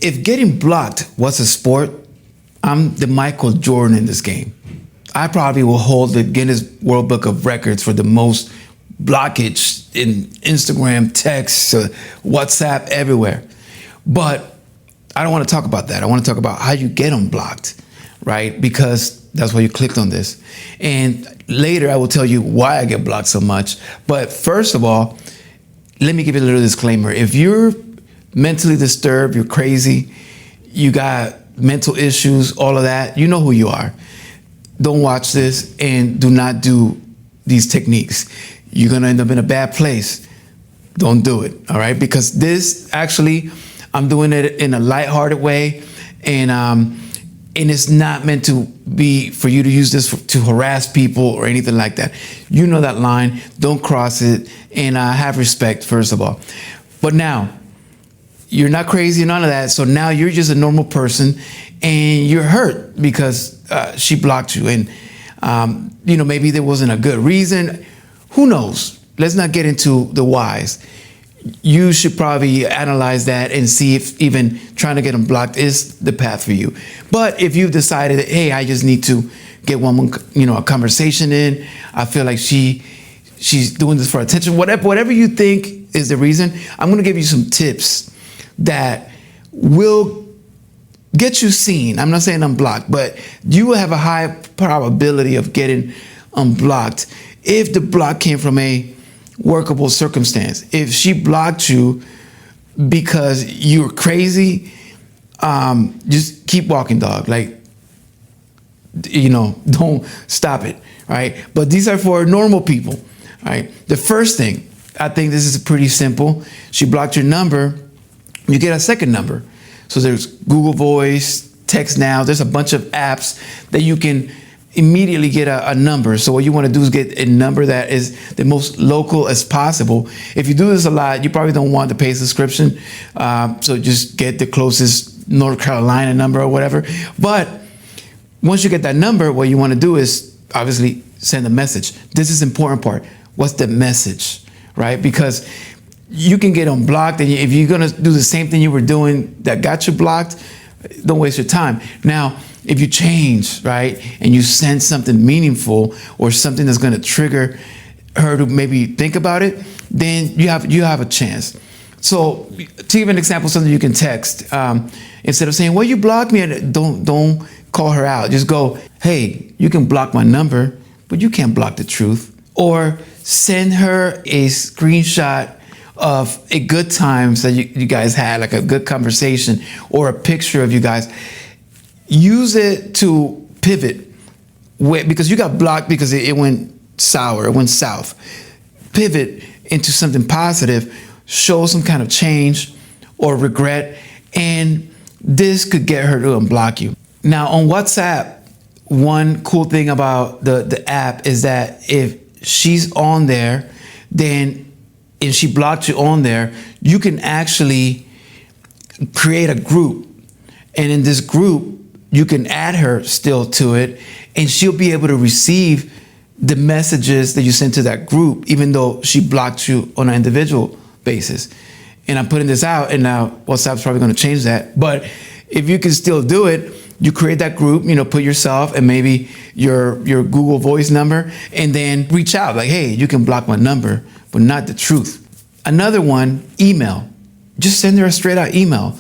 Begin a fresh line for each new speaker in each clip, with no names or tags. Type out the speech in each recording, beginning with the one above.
if getting blocked was a sport, I'm the Michael Jordan in this game. I probably will hold the Guinness World Book of Records for the most blockage in Instagram, text, WhatsApp, everywhere. But I don't want to talk about that. I want to talk about how you get unblocked, right? Because that's why you clicked on this. And later I will tell you why I get blocked so much. But first of all, let me give you a little disclaimer. If you're mentally disturbed, you're crazy, you got mental issues, all of that, you know who you are. Don't watch this and do not do these techniques. You're gonna end up in a bad place. Don't do it, all right? Because this, actually, I'm doing it in a lighthearted way, and it's not meant to be for you to use this to harass people or anything like that. You know that line, don't cross it, and have respect, first of all. But now, you're not crazy, none of that, so now you're just a normal person, and you're hurt because she blocked you, and maybe there wasn't a good reason. Who knows? Let's not get into the whys. You should probably analyze that and see if even trying to get them blocked is the path for you. But if you've decided that, hey, I just need to get a conversation in, I feel like she's doing this for attention, whatever you think is the reason, I'm gonna give you some tips that will get you seen. I'm not saying unblocked, but you will have a high probability of getting unblocked if the block came from a workable circumstance. If she blocked you because you're crazy, just keep walking, dog. Like, don't stop it, right? But these are for normal people, right? The first thing, I think this is pretty simple. She blocked your number, you get a second number. So there's Google Voice, Text Now, there's a bunch of apps that you can immediately get a number. So what you want to do is get a number that is the most local as possible. If you do this a lot, you probably don't want to pay a subscription. So just get the closest North Carolina number or whatever. But once you get that number, what you want to do is obviously send a message. This is the important part. What's the message, right? Because you can get unblocked, and if you're going to do the same thing you were doing that got you blocked, don't waste your time. Now, if you change, right, and you send something meaningful or something that's going to trigger her to maybe think about it, then you have a chance. So, to give an example, something you can text, instead of saying, well, you blocked me, don't call her out. Just go, hey, you can block my number, but you can't block the truth. Or send her a screenshot of a good times that you guys had, like a good conversation, or a picture of you guys. Use it to pivot, because you got blocked because it went sour, it went south. Pivot into something positive, show some kind of change or regret, and this could get her to unblock you. Now on WhatsApp, one cool thing about the app is that if she's on there, then if she blocked you on there, you can actually create a group. And in this group, you can add her still to it, and she'll be able to receive the messages that you sent to that group, even though she blocked you on an individual basis. And I'm putting this out, and now WhatsApp's probably going to change that. But if you can still do it, you create that group, put yourself and maybe your Google Voice number, and then reach out like, hey, you can block my number, but not the truth. Another one, email. Just send her a straight out email.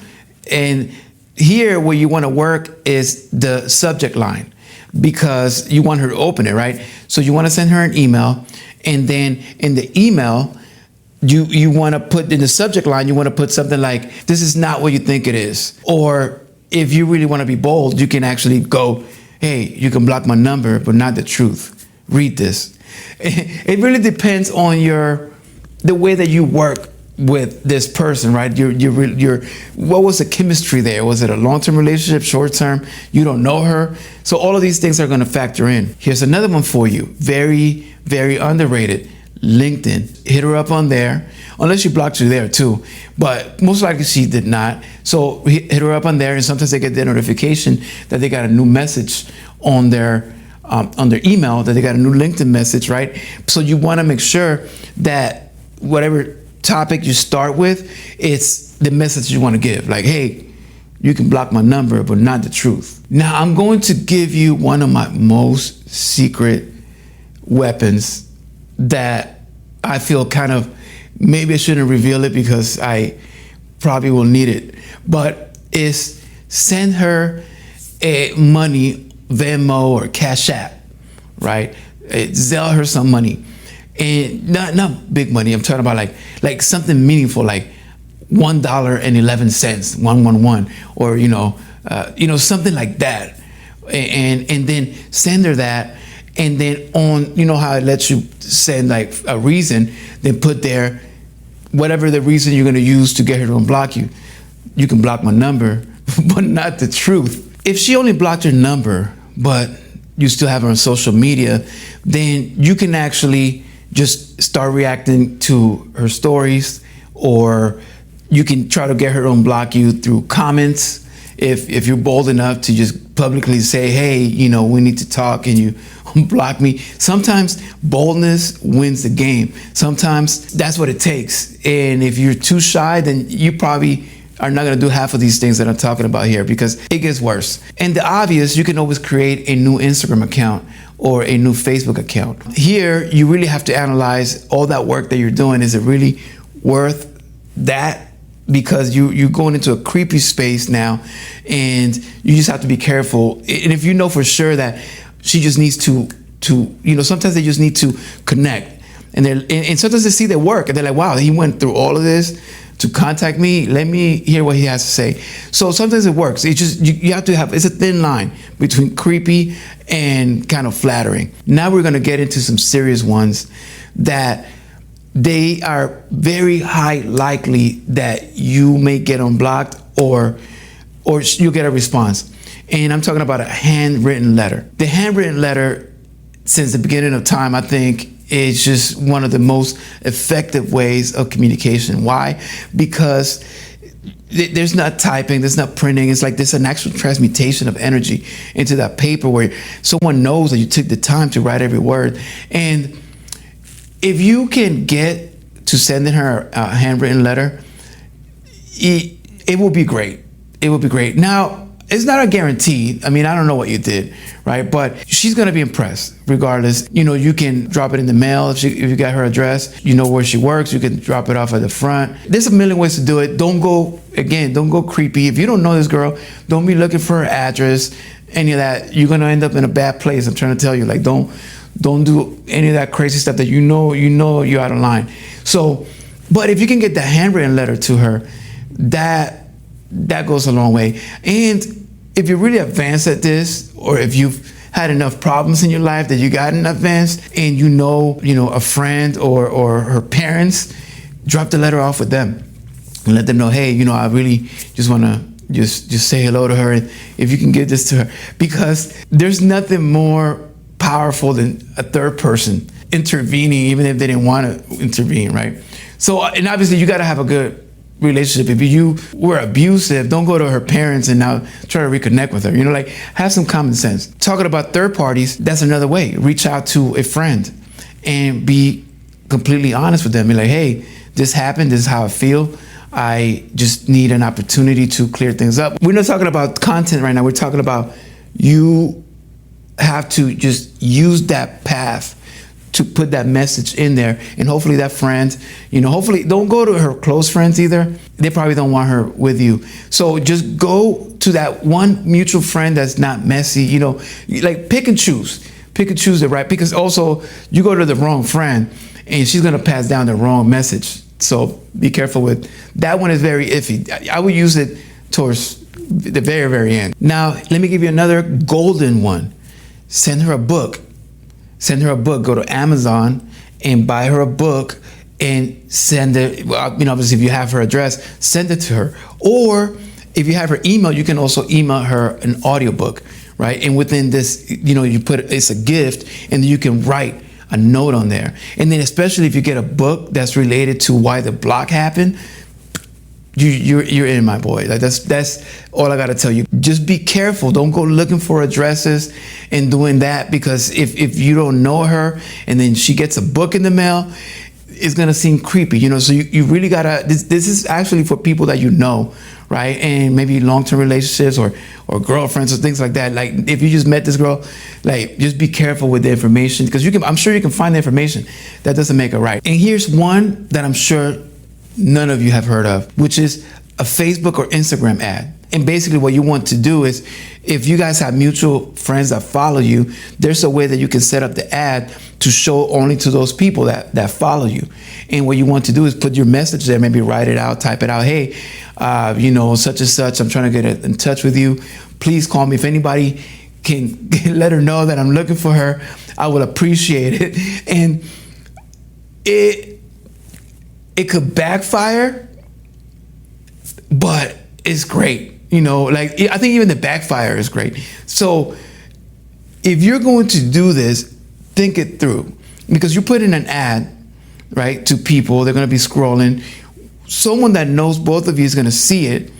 And here where you want to work is the subject line, because you want her to open it, right? So you want to send her an email, and then in the email, you want to put in the subject line, you want to put something like, this is not what you think it is. Or if you really want to be bold, you can actually go, hey, you can block my number, but not the truth. Read this. It really depends on the way that you work with this person, right? What was the chemistry there? Was it a long-term relationship, short-term? You don't know her. So all of these things are going to factor in. Here's another one for you. Very, very underrated. LinkedIn. Hit her up on there, unless she blocked you there too. But most likely she did not. So hit her up on there, and sometimes they get their notification that they got a new message on their email, that they got a new LinkedIn message, right? So you want to make sure that whatever topic you start with, it's the message you want to give. Like, hey, You can block my number, but not the truth. Now, I'm going to give you one of my most secret weapons that I feel kind of, maybe I shouldn't reveal it because I probably will need it, but is send her money, Venmo or Cash App, right? Zelle her some money, and not big money. I'm talking about like something meaningful, like $1.11, 111, or something like that, and then send her that, and then on, how it lets you send like a reason, then put there whatever the reason you're going to use to get her to unblock you. You can block my number, but not the truth. If she only blocked your number, but you still have her on social media, then you can actually just start reacting to her stories, or you can try to get her to unblock you through comments. If you're bold enough to just publicly say, hey, we need to talk, and you unblock me. Sometimes boldness wins the game. Sometimes that's what it takes. And if you're too shy, then you probably are not going to do half of these things that I'm talking about here, because it gets worse. And the obvious, you can always create a new Instagram account or a new Facebook account. Here, you really have to analyze all that work that you're doing. Is it really worth that? Because you're going into a creepy space now, and you just have to be careful. And if you know for sure that she just needs to sometimes they just need to connect, and sometimes they see their work and they're like, wow, he went through all of this to contact me. Let me hear what he has to say. So sometimes it works. It's just you have to have, it's a thin line between creepy and kind of flattering. Now we're going to get into some serious ones that they are very high likely that you may get unblocked or you'll get a response. And I'm talking about a handwritten letter. The handwritten letter, since the beginning of time, I think is just one of the most effective ways of communication. Why? Because there's not typing, there's not printing. It's like there's an actual transmutation of energy into that paper where someone knows that you took the time to write every word. And if you can get to sending her a handwritten letter, it will be great. It will be great. Now, it's not a guarantee. I mean, I don't know what you did, right? But she's going to be impressed regardless. You can drop it in the mail if you got her address. You know where she works. You can drop it off at the front. There's a million ways to do it. Don't go creepy. If you don't know this girl, don't be looking for her address, any of that. You're going to end up in a bad place. I'm trying to tell you, like, don't do any of that crazy stuff that you know you're out of line. So, but if you can get the handwritten letter to her, that goes a long way. And if you're really advanced at this, or if you've had enough problems in your life that you gotten advanced, and a friend or her parents, drop the letter off with them and let them know, hey, I really just want to just say hello to her, and if you can give this to her, because there's nothing more powerful than a third person intervening, even if they didn't want to intervene, right? So, and obviously you got to have a good relationship. If you were abusive, don't go to her parents and now try to reconnect with her. Have some common sense. Talking about third parties, that's another way. Reach out to a friend and be completely honest with them. Be like, hey, this happened. This is how I feel. I just need an opportunity to clear things up. We're not talking about content right now. We're talking about you have to just use that path to put that message in there, and hopefully that friend, hopefully don't go to her close friends either. They probably don't want her with you. So just go to that one mutual friend that's not messy, like pick and choose the right, because also you go to the wrong friend and she's going to pass down the wrong message. So be careful with that one. Is very iffy. I would use it towards the very, very end. Now, let me give you another golden one. Send her a book. Send her a book. Go to Amazon and buy her a book and send it. Well, obviously, if you have her address, send it to her. Or if you have her email, you can also email her an audiobook, right? And within this, you put it's a gift, and then you can write a note on there. And then, especially if you get a book that's related to why the block happened, you're in, my boy. Like that's all I gotta tell you. Just be careful. Don't go looking for addresses and doing that, because if you don't know her and then she gets a book in the mail, it's gonna seem creepy, So you really gotta. This is actually for people that right? And maybe long-term relationships or girlfriends or things like that. Like if you just met this girl, like just be careful with the information, because I'm sure you can find the information. That doesn't make it right. And here's one that I'm sure none of you have heard of, which is a Facebook or Instagram ad. And basically what you want to do is, if you guys have mutual friends that follow you, there's a way that you can set up the ad to show only to those people that follow you. And what you want to do is put your message there, maybe write it out, type it out. Hey, such and such, I'm trying to get in touch with you. Please call me. If anybody can let her know that I'm looking for her, I will appreciate it. And it could backfire, but it's great. I think even the backfire is great. So if you're going to do this, think it through, because you're putting an ad, right, to people. They're going to be scrolling. Someone that knows both of you is going to see it,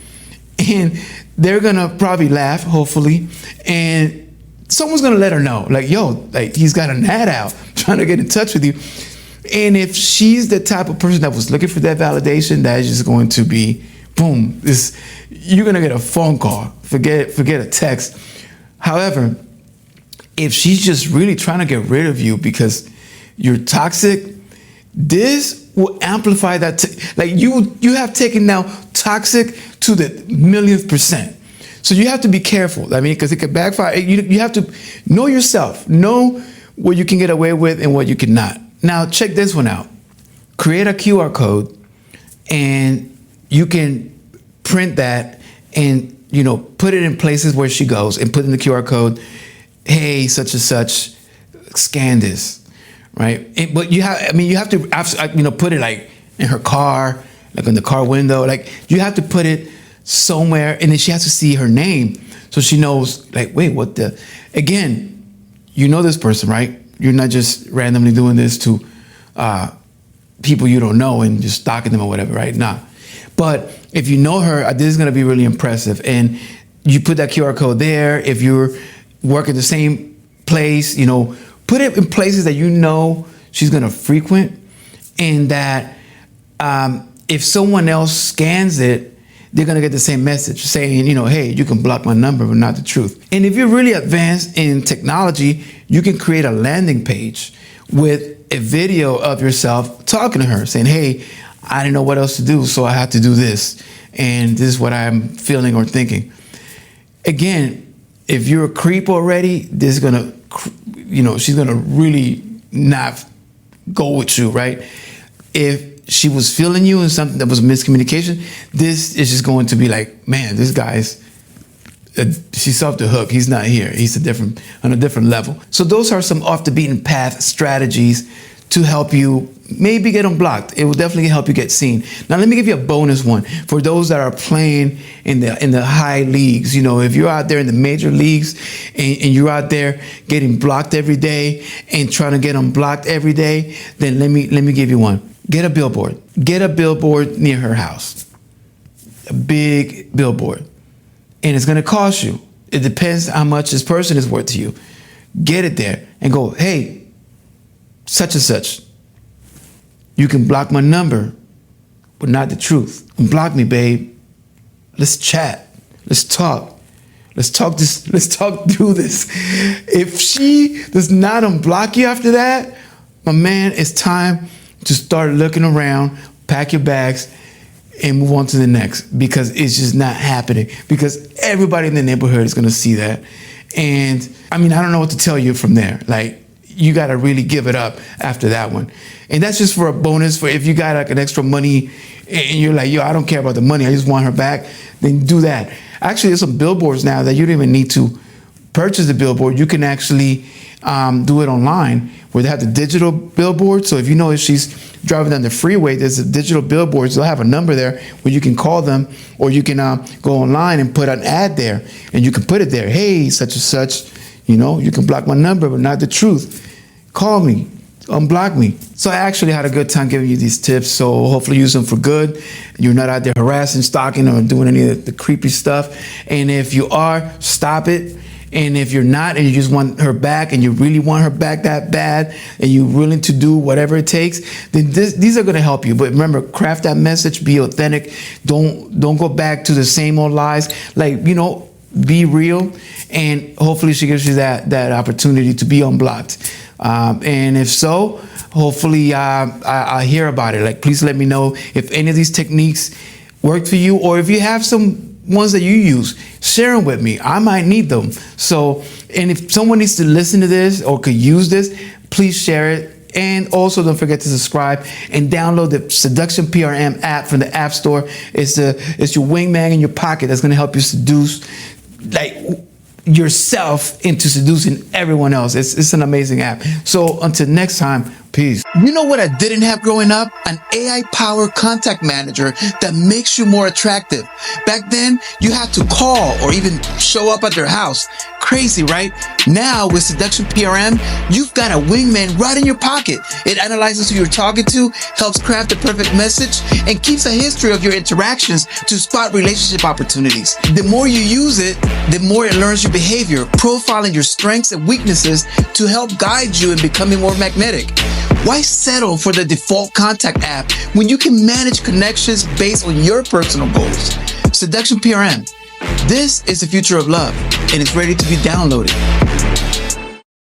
and they're going to probably laugh, hopefully, and someone's going to let her know, like, yo, like, he's got an ad out trying to get in touch with you. And if she's the type of person that was looking for that validation, that is just going to be boom, you're gonna get a phone call. Forget a text. However, if she's just really trying to get rid of you because you're toxic, this will amplify that. You have taken now toxic to the millionth percent. So you have to be careful. I mean, because it could backfire. You have to know yourself, know what you can get away with and what you cannot. Now check this one out. Create a QR code, and you can print that and, put it in places where she goes, and put in the QR code, hey, such and such, scan this, right? But you have to, put it like in her car, like in the car window, like you have to put it somewhere, and then she has to see her name so she knows, like, wait, what the, again, this person, right? You're not just randomly doing this to people you don't know and just stalking them or whatever, right? Nah. But if you know her, this is going to be really impressive. And you put that QR code there. If you're working the same place, put it in places that she's going to frequent, and that if someone else scans it, they're going to get the same message saying, hey, you can block my number, but not the truth. And if you're really advanced in technology, you can create a landing page with a video of yourself talking to her, saying, hey, I didn't know what else to do, so I had to do this, and this is what I'm feeling or thinking. Again, if you're a creep already, this is gonna, she's gonna really not go with you, right? If she was feeling you and something that was miscommunication, this is just going to be like, man, this guy's, she's off the hook. He's not here. He's on a different level. So those are some off the beaten path strategies to help you maybe get unblocked. It will definitely help you get seen. Now, let me give you a bonus one for those that are playing in the high leagues. If you're out there in the major leagues and you're out there getting blocked every day and trying to get unblocked every day, then let me give you one. Get a billboard. Get a billboard near her house. A big billboard. And it's going to cost you. It depends how much this person is worth to you. Get it there and go, hey, such and such, you can block my number, but not the truth. Unblock me, babe. Let's chat. Let's talk. Let's talk through this. If she does not unblock you after that, my man, it's time to start looking around, pack your bags, and move on to the next, because it's just not happening, because everybody in the neighborhood is going to see that. And I don't know what to tell you from there. Like, you got to really give it up after that one. And that's just for a bonus for if you got like an extra money and you're like, yo, I don't care about the money, I just want her back, then do that. Actually, there's some billboards now that you don't even need to purchase the billboard. You can actually do it online, where they have the digital billboard. So if she's driving down the freeway, there's a digital billboard. They'll have a number there where you can call them, or you can go online and put an ad there, and you can put it there. Hey, such and such, you can block my number, but not the truth. Call me, unblock me. So I actually had a good time giving you these tips. So hopefully use them for good. You're not out there harassing, stalking, or doing any of the creepy stuff. And if you are, stop it. And if you're not, and you just want her back, and you really want her back that bad, and you're willing to do whatever it takes, then these are going to help you. But remember, craft that message, be authentic. Don't go back to the same old lies. Like, you know, be real, and hopefully she gives you that opportunity to be unblocked. And if so, hopefully I hear about it. Like, please let me know if any of these techniques work for you, or if you have some ones that you use, share them with me. I might need them. So, and if someone needs to listen to this or could use this, please share it. And also don't forget to subscribe and download the Seduction PRM app from the App Store. It's your wingman in your pocket that's going to help you seduce like yourself into seducing everyone else. It's an amazing app. So until next time, peace. You know what I didn't have growing up? An AI-powered contact manager that makes you more attractive. Back then, you had to call or even show up at their house. Crazy, right? Now with Seduction PRM, you've got a wingman right in your pocket. It analyzes who you're talking to, helps craft the perfect message, and keeps a history of your interactions to spot relationship opportunities. The more you use it, the more it learns your behavior, profiling your strengths and weaknesses to help guide you in becoming more magnetic. Why settle for the default contact app when you can manage connections based on your personal goals? Seduction PRM. This is the future of love, and it's ready to be downloaded.